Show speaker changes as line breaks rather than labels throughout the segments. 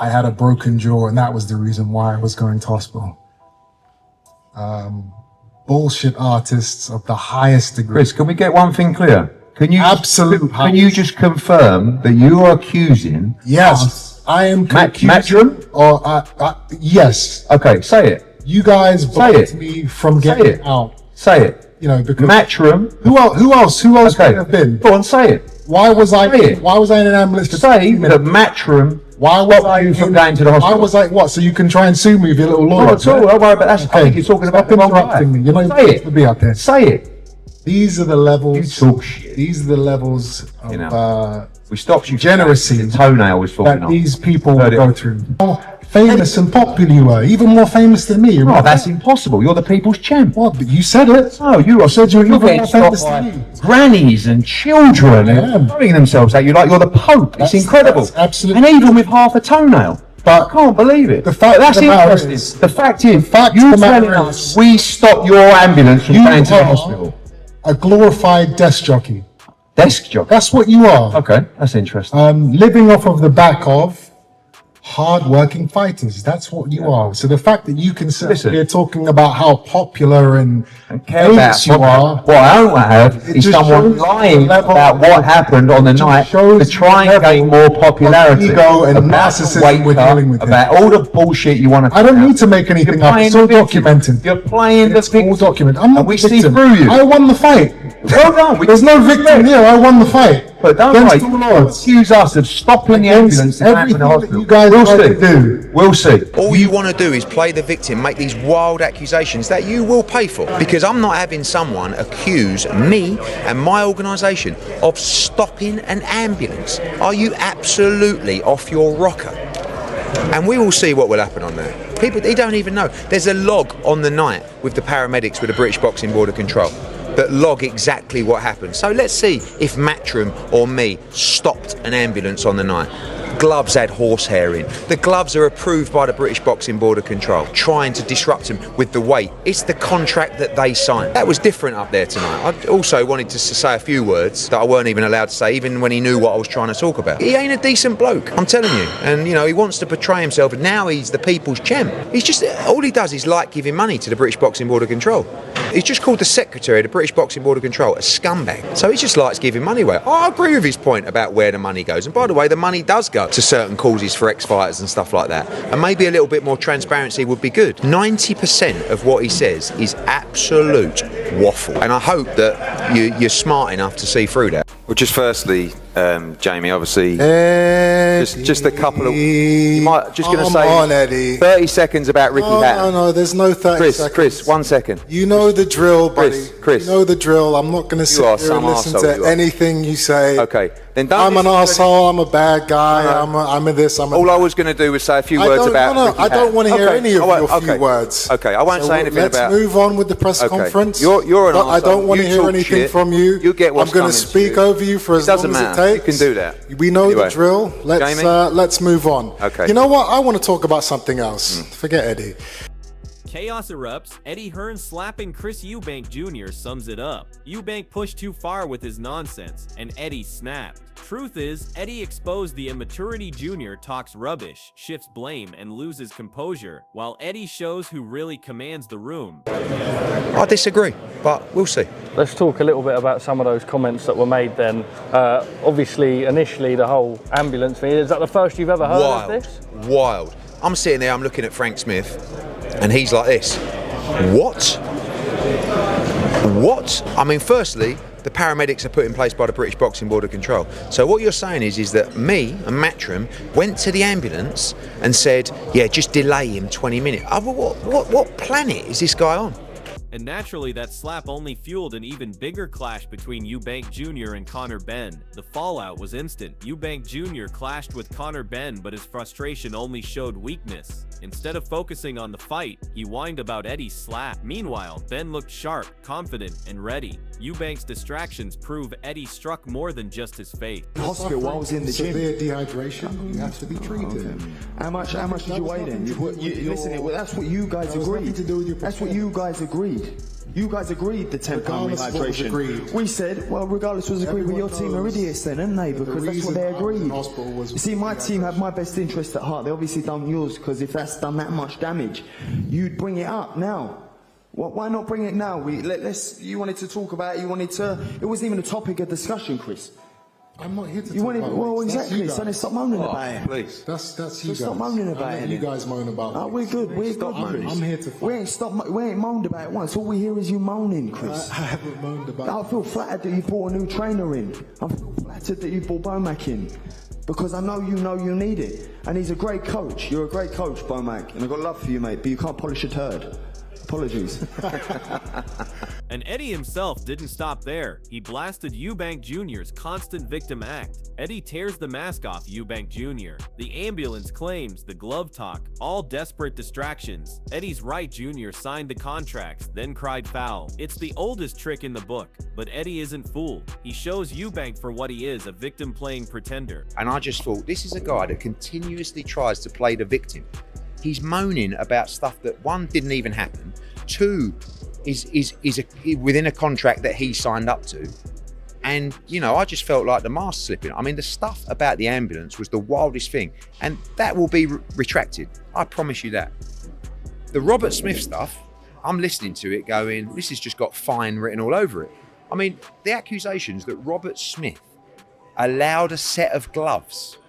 I had a broken jaw, and that was the reason why I was going to hospital. Bullshit artists of the highest degree.
Chris, can we get one thing clear? Can you
Can
you just confirm that you are accusing?
Yes, I am accusing.
Matchroom?
Or yes.
Okay, say it.
You guys blocked me from getting out.
Say it.
You know, because
Matchroom.
Who else could have been?
Go on, say it.
Why was I in an ambulance?
Say that Matchroom. Why was I from going to the hospital?
Why was I what? So you can try and sue me with your little lawyer.
Not at all. Don't worry about that. I think you're talking about the wrong guy.
Me. You're not
say
supposed to be out there.
Say it.
These are the levels.
You talk shit.
These are the levels of
we stopped you
generosity.
The toenail was falling
that
off.
These people go through. Famous and popular you were, even more famous than me.
Oh, that's impossible. You're the people's champ.
What? But you said it.
Oh, you said you're
more famous than me.
Grannies and children throwing themselves at you like you're the Pope. It's incredible.
Absolutely.
And even with half a toenail. But I can't believe it. That's interesting. The fact is, you're telling us we stopped your ambulance from going to the hospital.
A glorified desk jockey.
Desk jockey?
That's what you are.
Okay, that's interesting.
Living off of the back of hard-working fighters. That's what you are. So the fact that you can sit here talking about how popular and famous you are.
What I don't have is someone lying about what happened on the night to try and gain more popularity.
Ego and narcissism we're dealing with.
About all the bullshit you want to.
I don't need to make anything up. It's all documented.
You're playing the victim.
All documented. I'm not
we see through you.
I won the fight.
Well done.
There's no victim here. I won the fight.
But don't accuse us of stopping the ambulance to happen in the hospital.
You guys
we'll see.
Do.
We'll see.
All you want to do is play the victim, make these wild accusations that you will pay for. Because I'm not having someone accuse me and my organisation of stopping an ambulance. Are you absolutely off your rocker? And we will see what will happen on there. People, they don't even know. There's a log on the night with the paramedics with the British Boxing Board of Control that log exactly what happened. So let's see if Matchroom or me stopped an ambulance on the night. Gloves had horsehair in. The gloves are approved by the British Boxing Board of Control, trying to disrupt them with the weight. It's the contract that they signed. That was different up there tonight. I also wanted to say a few words that I weren't even allowed to say, even when he knew what I was trying to talk about. He ain't a decent bloke, I'm telling you. And, you know, he wants to portray himself. Now he's the people's champ. He's just, all he does is like giving money to the British Boxing Board of Control. He's just called the secretary of the British Boxing Board of Control a scumbag. So he just likes giving money away. I agree with his point about where the money goes. And by the way, the money does go to certain causes for ex-fighters and stuff like that. And maybe a little bit more transparency would be good. 90% of what he says is absolute waffle. And I hope that you're smart enough to see through that.
Well, just firstly, Jamie, obviously, just a couple of. You might just going to say
on, Eddie.
30 seconds about Ricky Hatton.
No, there's no 30 seconds.
Chris, 1 second.
You know the drill, buddy.
Chris,
you know the drill. I'm not going to sit here and listen to anything you say.
Okay, then don't.
I'm an arsehole. I'm a bad guy. I'm a this. I'm a.
All I was going to do was say a few words about. Ricky
I don't want to hear any of your
few
words.
Okay, I won't say anything about.
Let's move on with the press conference.
You're an arsehole.
I don't want to hear anything from you.
You get what's coming.
I'm going to speak over you for as long as it takes.
You can do that.
We know the drill. Let's move on.
Okay.
You know what? I want to talk about something else. Forget Eddie.
Chaos erupts. Eddie Hearn slapping Chris Eubank Jr. sums it up. Eubank pushed too far with his nonsense, and Eddie snapped. Truth is, Eddie exposed the immaturity Jr. talks rubbish, shifts blame, and loses composure, while Eddie shows who really commands the room.
I disagree, but we'll see.
Let's talk a little bit about some of those comments that were made then. Obviously, initially, the whole ambulance thing, is that the first you've ever heard of this?
Wild. I'm sitting there, I'm looking at Frank Smith, and he's like this. What? What? I mean, firstly, the paramedics are put in place by the British Boxing Board of Control. So what you're saying is that me and Matchroom went to the ambulance and said, yeah, just delay him 20 minutes. What planet is this guy on?
And naturally, that slap only fueled an even bigger clash between Eubank Jr. and Conor Benn. The fallout was instant. Eubank Jr. clashed with Conor Benn, but his frustration only showed weakness. Instead of focusing on the fight, he whined about Eddie's slap. Meanwhile, Benn looked sharp, confident, and ready. Eubank's distractions prove Eddie struck more than just his face.
Hospital while I was in the gym.
Severe dehydration. You have to be treated.
Okay. How much did you weigh then? Listen, that's what you guys agreed. That's what you guys agreed. You guys agreed the 10 pound
Regardless of what was
rehydration.
agreed.
We said, well, regardless was agreed with your team are idiots then, aren't they? Because that's what they agreed. You see, my team had my best interest at heart. They obviously done yours, because if that's done that much damage, you'd bring it up now. Why not bring it now? You wanted to talk about it. It wasn't even a topic of discussion, Chris.
I'm not here to
You
talk
wanted,
about
well,
it. That's
exactly.
you
So then
guys.
stop moaning about it.
Please.
That's you
So
guys.
stop moaning about
I'll let
it.
you guys moan about
Oh,
it.
we're good. We're good, Chris.
I'm here to fight.
We ain't moaned about it once. All we hear is you moaning, Chris.
I haven't moaned about
I
it.
feel flattered that you brought a new trainer in. I feel flattered that you brought Bomac in. Because I know you need it. And he's a great coach. You're a great coach, Bomac. And I've got love for you, mate, but you can't polish a turd. Apologies.
And Eddie himself didn't stop there. He blasted Eubank Jr.'s constant victim act. Eddie tears the mask off Eubank Jr. The ambulance claims, the glove talk, all desperate distractions. Eddie's right Jr. signed the contracts, then cried foul. It's the oldest trick in the book, but Eddie isn't fooled. He shows Eubank for what he is, a victim playing pretender.
And I just thought, this is a guy that continuously tries to play the victim. He's moaning about stuff that, one, didn't even happen, two, is within a contract that he signed up to. And, you know, I just felt like the mask slipping. I mean, the stuff about the ambulance was the wildest thing. And that will be retracted. I promise you that. The Robert Smith stuff, I'm listening to it going, this has just got fine written all over it. I mean, the accusations that Robert Smith allowed a set of gloves.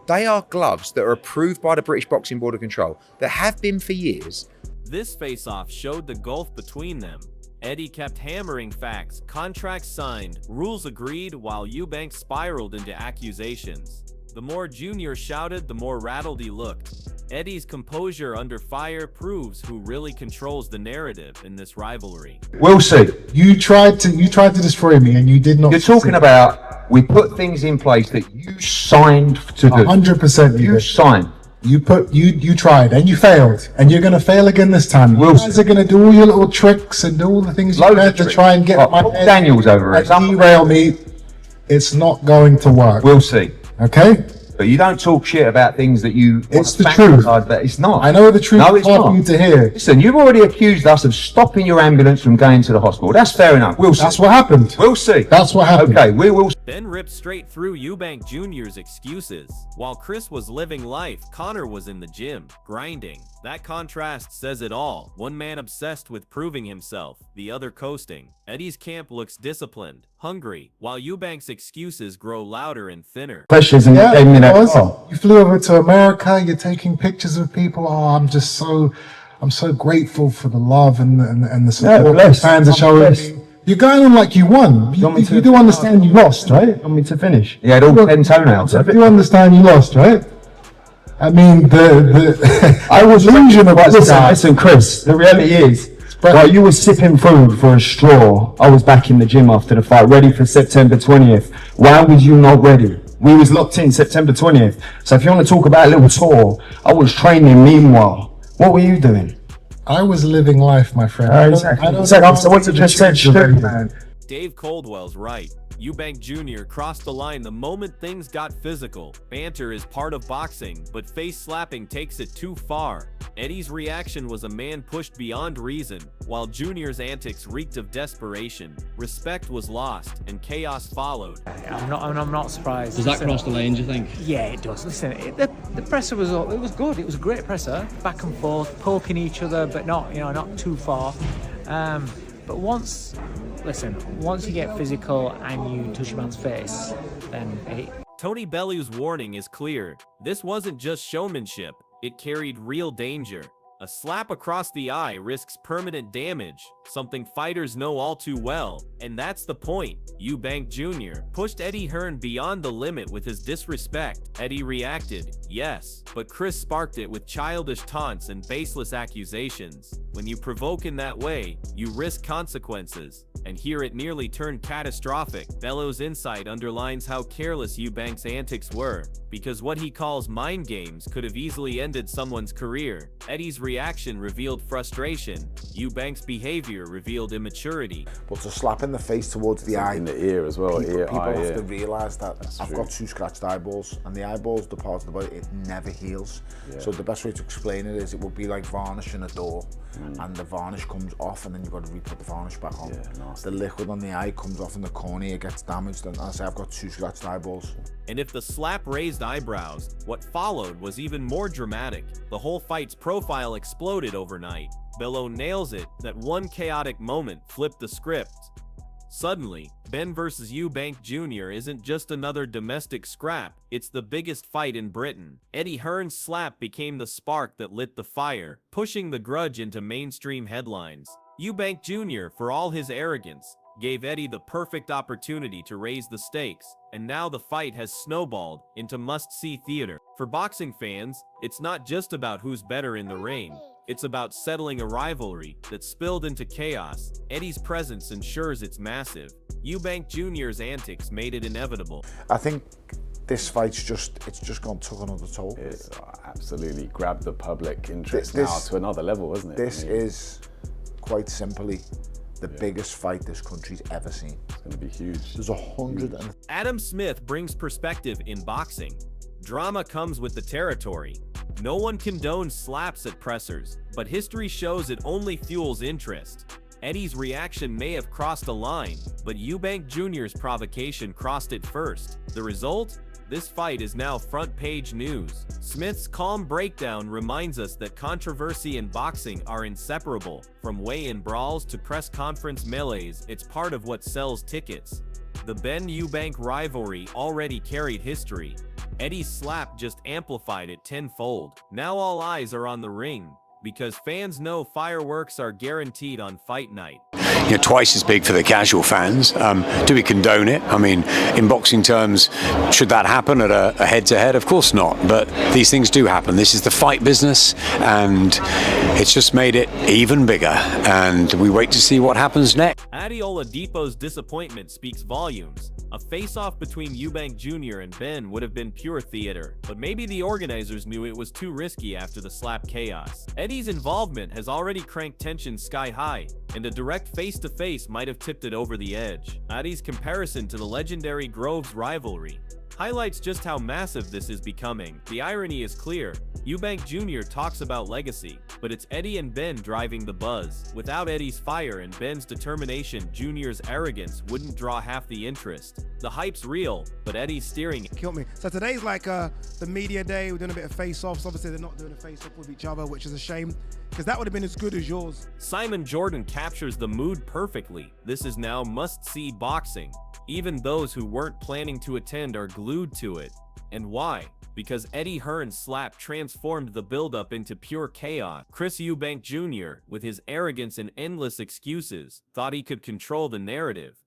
They are gloves that are approved by the British Boxing Board of Control, that have been for years.
This face-off showed the gulf between them. Eddie kept hammering facts, contracts signed, rules agreed, while Eubank spiraled into accusations. The more Junior shouted, the more rattled he looked. Eddie's composure under fire proves who really controls the narrative in this rivalry.
We'll see.
You tried to destroy me, and you did not.
You're talking about, we put things in place that you signed to do.
100%.
You signed.
You tried and you failed, and you're going to fail again this time. You guys are going to do all your little tricks and do all the things you had to try and get my head
Daniels over it.
and derail me. It's not going to work.
We'll see.
Okay?
But you don't talk shit about things that you.
It's the truth.
But it's not.
I know the truth.
No, it's
hard for
not.
you to hear.
Listen, you've already accused us of stopping your ambulance from going to the hospital. That's fair enough. We'll see.
That's what happened.
We'll see.
That's what happened.
Okay, we will.
Ben ripped straight through Eubank Jr.'s excuses. While Chris was living life, Conor was in the gym, grinding. That contrast says it all. One man obsessed with proving himself, the other coasting. Eddie's camp looks disciplined, hungry, while Eubank's excuses grow louder and thinner.
Pressures and you flew over to America, you're taking pictures of people. Oh, I'm so grateful for the love and the support the fans are showing me. You're going on like you won. You do understand you lost, right?
Want me to finish? Yeah, it all 10 toenails.
You understand you lost, right? I mean,
I was illusion about this guy. Listen, Chris, the reality is, while you were sipping food for a straw, I was back in the gym after the fight, ready for September 20th. Why was you not ready? We was locked in September 20th. So if you want to talk about a little tour, I was training meanwhile. What were you doing?
I was living life, my friend.
So what you just said, man.
Dave Coldwell's right. Eubank Jr. crossed the line the moment things got physical. Banter is part of boxing, but face slapping takes it too far. Eddie's reaction was a man pushed beyond reason, while Junior's antics reeked of desperation. Respect was lost, and chaos followed.
I'm not surprised.
Does that cross the line, do you think?
Yeah, it does. Listen, the presser was good. It was a great presser, back and forth, poking each other, but not too far. But once you get physical and you touch a man's face, then
Tony Bellew's warning is clear. This wasn't just showmanship, it carried real danger. A slap across the eye risks permanent damage, something fighters know all too well, and that's the point. Eubank Jr. pushed Eddie Hearn beyond the limit with his disrespect. Eddie reacted, yes, but Chris sparked it with childish taunts and baseless accusations. When you provoke in that way, you risk consequences, and here it nearly turned catastrophic. Bellew's insight underlines how careless Eubank's antics were. because what he calls mind games could have easily ended someone's career. Eddie's reaction revealed frustration. Eubank's behavior revealed immaturity.
But to slap in the face towards the eye,
in the ear as well.
People have to realise that I've got 2 scratched eyeballs, and the eyeball's the part of the body it never heals. So the best way to explain it is it would be like varnishing a door, and the varnish comes off, and then you've got to re-put the varnish back on. The liquid on the eye comes off in the cornea, gets damaged, and I say I've got 2 scratched eyeballs.
And if the slap raised eyebrows, what followed was even more dramatic. The whole fight's profile exploded overnight. Bello nails it. That one chaotic moment flipped the script. Suddenly, Benn vs Eubank Jr. isn't just another domestic scrap, it's the biggest fight in Britain. Eddie Hearn's slap became the spark that lit the fire, pushing the grudge into mainstream headlines. Eubank Jr., for all his arrogance, gave Eddie the perfect opportunity to raise the stakes, and now the fight has snowballed into must-see theater. For boxing fans, it's not just about who's better in the ring. It's about settling a rivalry that spilled into chaos. Eddie's presence ensures it's massive. Eubank Jr.'s antics made it inevitable.
I think this fight's just took another toll.
It's absolutely grabbed the public interest now to another level, isn't it?
This is quite simply the biggest fight this country's ever seen.
It's going to be huge.
There's 100 and...
Adam Smith brings perspective in boxing. Drama comes with the territory. No one condones slaps at pressers, but history shows it only fuels interest. Eddie's reaction may have crossed a line, but Eubank Jr.'s provocation crossed it first. The result? This fight is now front-page news. Smith's calm breakdown reminds us that controversy and boxing are inseparable. From weigh-in brawls to press conference melees, it's part of what sells tickets. The Benn-Eubank rivalry already carried history. Eddie's slap just amplified it tenfold. Now all eyes are on the ring, because fans know fireworks are guaranteed on fight night.
You know, twice as big for the casual fans. Do we condone it? I mean, in boxing terms, should that happen at a head-to-head? Of course not, but these things do happen. This is the fight business, and it's just made it even bigger, and we wait to see what happens next.
Adi Oladipo's disappointment speaks volumes. A face-off between Eubank Jr. and Benn would have been pure theater, but maybe the organizers knew it was too risky after the slap chaos. Eddie's involvement has already cranked tension sky high, and a direct face-to-face might have tipped it over the edge. Adi's comparison to the legendary Groves rivalry highlights just how massive this is becoming. The irony is clear. Eubank Jr. talks about legacy, but it's Eddie and Benn driving the buzz. Without Eddie's fire and Benn's determination, Jr.'s arrogance wouldn't draw half the interest. The hype's real, but Eddie's steering it.
Killed me. So today's like the media day. We're doing a bit of face-offs. Obviously, they're not doing a face-off with each other, which is a shame, because that would have been as good as yours.
Simon Jordan captures the mood perfectly. This is now must-see boxing. Even those who weren't planning to attend are glued to it. And why? Because Eddie Hearn's slap transformed the build-up into pure chaos. Chris Eubank Jr., with his arrogance and endless excuses, thought he could control the narrative.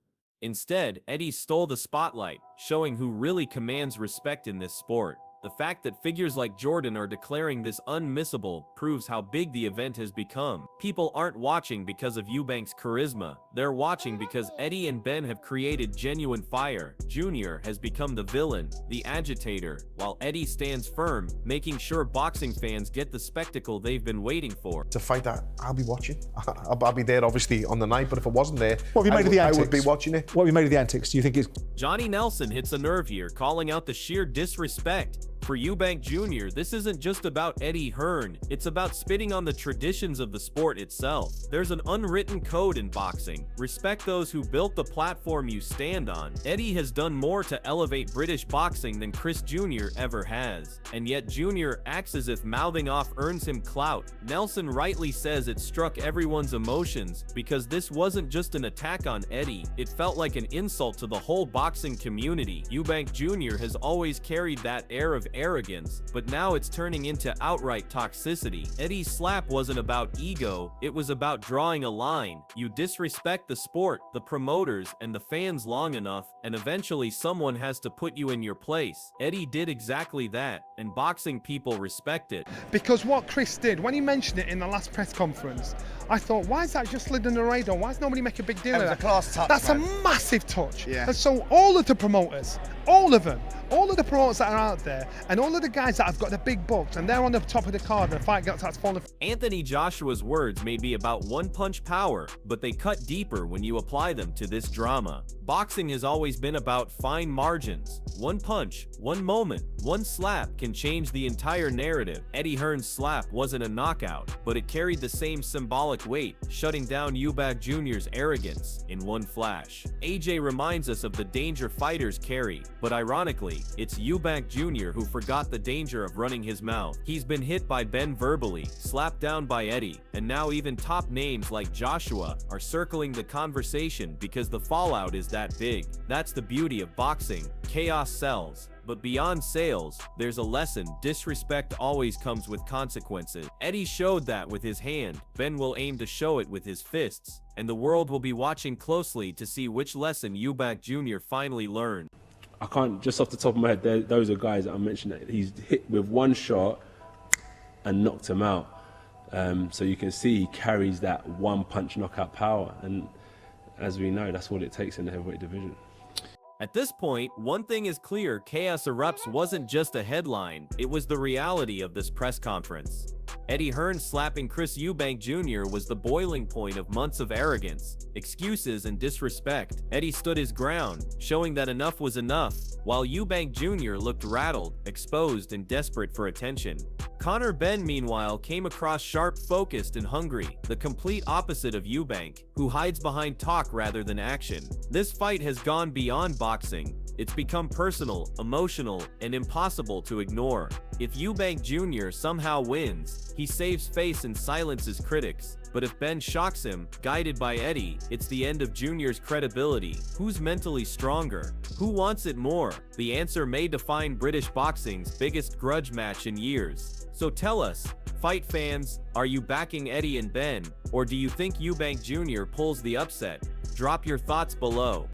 Instead, Eddie stole the spotlight, showing who really commands respect in this sport. The fact that figures like Jordan are declaring this unmissable proves how big the event has become. People aren't watching because of Eubank's charisma. They're watching because Eddie and Benn have created genuine fire. Jr. has become the villain, the agitator, while Eddie stands firm, making sure boxing fans get the spectacle they've been waiting for.
It's a fight that I'll be watching. I'll be there obviously on the night, but if I wasn't there,
what have you made of the antics?
I would be watching it.
What have you made of the antics? Do you think it's...
Johnny Nelson hits a nerve here, calling out the sheer disrespect. For Eubank Jr., this isn't just about Eddie Hearn, it's about spitting on the traditions of the sport itself. There's an unwritten code in boxing. Respect those who built the platform you stand on. Eddie has done more to elevate British boxing than Chris Jr. ever has. And yet Jr. acts as if mouthing off earns him clout. Nelson rightly says it struck everyone's emotions, because this wasn't just an attack on Eddie, it felt like an insult to the whole boxing community. Eubank Jr. has always carried that air of arrogance, but now it's turning into outright toxicity. Eddie's slap wasn't about ego, it was about drawing a line. You disrespect the sport, the promoters, and the fans long enough, and eventually someone has to put you in your place. Eddie did exactly that, and boxing people respect it.
Because what Chris did, when he mentioned it in the last press conference, I thought, why is that just slid in the radar? Why does nobody make a big deal of that?
It was a class touch,
That's
man.
a massive touch.
Yeah.
And so all of the promoters, all of them, all of the promoters that are out there and all of the guys that have got the big bucks and they're on the top of the card and the fight starts falling.
Anthony Joshua's words may be about one-punch power, but they cut deeper when you apply them to this drama. Boxing has always been about fine margins. One punch, one moment, one slap can change the entire narrative. Eddie Hearn's slap wasn't a knockout, but it carried the same symbolic weight, shutting down Eubank Jr.'s arrogance in one flash. AJ reminds us of the danger fighters carry, but ironically, it's Eubank Jr. who forgot the danger of running his mouth. He's been hit by Benn verbally, slapped down by Eddie, and now even top names like Joshua are circling the conversation because the fallout is that big. That's the beauty of boxing. Chaos sells. But beyond sales, there's a lesson: disrespect always comes with consequences. Eddie showed that with his hand, Ben will aim to show it with his fists, and the world will be watching closely to see which lesson Eubank Jr. finally learned.
I can't, just off the top of my head, those are guys that I mentioned that he's hit with one shot and knocked him out. So you can see he carries that one punch knockout power, and as we know, that's what it takes in the heavyweight division.
At this point, one thing is clear: Chaos Erupts wasn't just a headline, it was the reality of this press conference. Eddie Hearn slapping Chris Eubank Jr. was the boiling point of months of arrogance, excuses, and disrespect. Eddie stood his ground, showing that enough was enough, while Eubank Jr. looked rattled, exposed, and desperate for attention. Conor Benn, meanwhile, came across sharp, focused, and hungry, the complete opposite of Eubank, who hides behind talk rather than action. This fight has gone beyond boxing. It's become personal, emotional, and impossible to ignore. If Eubank Jr. somehow wins, he saves face and silences critics. But if Ben shocks him, guided by Eddie, it's the end of Jr.'s credibility. Who's mentally stronger? Who wants it more? The answer may define British boxing's biggest grudge match in years. So tell us, fight fans, are you backing Eddie and Ben, or do you think Eubank Jr. pulls the upset? Drop your thoughts below.